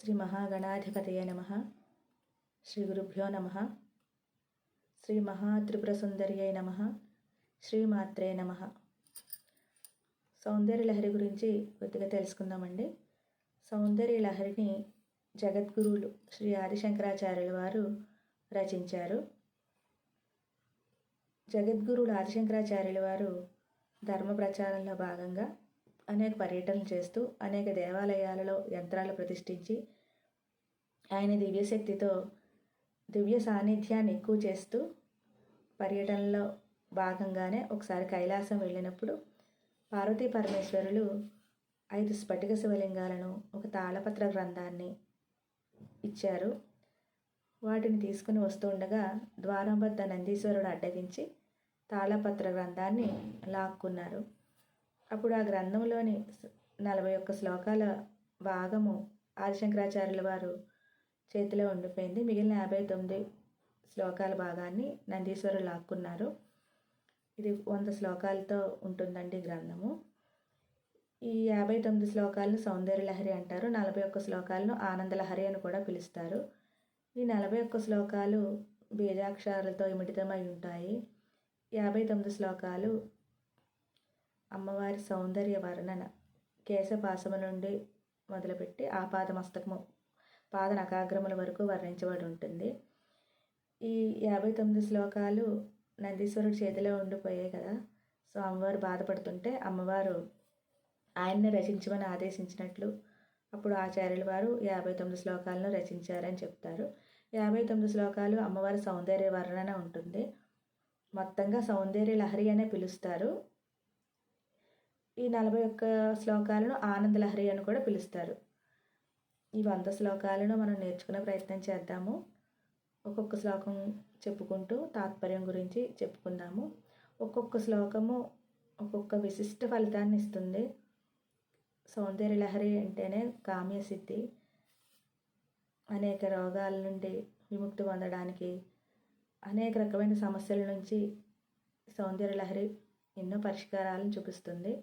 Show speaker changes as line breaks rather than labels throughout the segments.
శ్రీ మహాగణాధిపతయ నమః. శ్రీ గురుభ్యో నమః. శ్రీ మహాత్రిపురసుందర్యై నమః. శ్రీమాత్రే నమః. సౌందర్య లహరి గురించి కొద్దిగా తెలుసుకుందామండి. సౌందర్య లహరిని జగద్గురువులు శ్రీ ఆదిశంకరాచార్యుల వారు రచించారు. జగద్గురువులు ఆదిశంకరాచార్యుల వారు ధర్మ ప్రచారంలో భాగంగా అనేక పర్యటనలు చేస్తూ అనేక దేవాలయాలలో యంత్రాలు ప్రతిష్ఠించి ఆయన దివ్యశక్తితో దివ్య సాన్నిధ్యాన్ని ఎక్కువ చేస్తూ పర్యటనలో భాగంగానే ఒకసారి కైలాసం వెళ్ళినప్పుడు పార్వతీ పరమేశ్వరులు 5 స్ఫటిక శివలింగాలను ఒక తాళపత్ర గ్రంథాన్ని ఇచ్చారు. వాటిని తీసుకుని వస్తుండగా ద్వారం వద్ద నందీశ్వరుడు అడ్డగించి తాళపత్ర గ్రంథాన్ని లాక్కున్నారు. అప్పుడు ఆ గ్రంథంలోని 41 శ్లోకాల భాగము ఆదిశంకరాచార్యుల వారు చేతిలో ఉండిపోయింది. మిగిలిన 59 శ్లోకాల భాగాన్ని నందీశ్వరులు లాక్కున్నారు. ఇది 100 శ్లోకాలతో ఉంటుందండి గ్రంథము. ఈ 59 శ్లోకాలను సౌందర్య లహరి అంటారు. 41 శ్లోకాలను ఆనందలహరి అని కూడా పిలుస్తారు. ఈ 41 శ్లోకాలు బీజాక్షరాలతో ఇమిడితమై ఉంటాయి. 59 శ్లోకాలు అమ్మవారి సౌందర్య వర్ణన కేశపాశము నుండి మొదలుపెట్టి ఆపాదమస్తకము పాద నఖాగ్రముల వరకు వర్ణించబడి ఉంటుంది. ఈ 59 శ్లోకాలు నందీశ్వరుడి చేతిలో ఉండిపోయాయి కదా. సో అమ్మవారు బాధపడుతుంటే అమ్మవారు ఆయన్ని రచించమని ఆదేశించినట్లు అప్పుడు ఆచార్యుల వారు 59 శ్లోకాలను రచించారని చెప్తారు. 59 శ్లోకాలు అమ్మవారి సౌందర్య వర్ణన ఉంటుంది. మొత్తంగా సౌందర్య లహరి అనే పిలుస్తారు. ఈ 41 శ్లోకాలను ఆనందలహరి అని కూడా పిలుస్తారు. ఈ 100 శ్లోకాలను మనం నేర్చుకునే ప్రయత్నం చేద్దాము. ఒక్కొక్క శ్లోకం చెప్పుకుంటూ తాత్పర్యం గురించి చెప్పుకుందాము. ఒక్కొక్క శ్లోకము ఒక్కొక్క విశిష్ట ఫలితాన్ని ఇస్తుంది. సౌందర్య లహరి అంటేనే కామ్యసిద్ధి, అనేక రోగాల నుండి విముక్తి పొందడానికి, అనేక రకమైన సమస్యల నుంచి సౌందర్య లహరి ఎన్నో పరిష్కారాలను చూపిస్తుంది.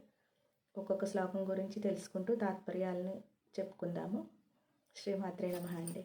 ఒక్కొక్క శ్లోకం గురించి తెలుసుకుంటూ తాత్పర్యాలను చెప్పుకుందాము. శ్రీమాత్రే నమః అండి.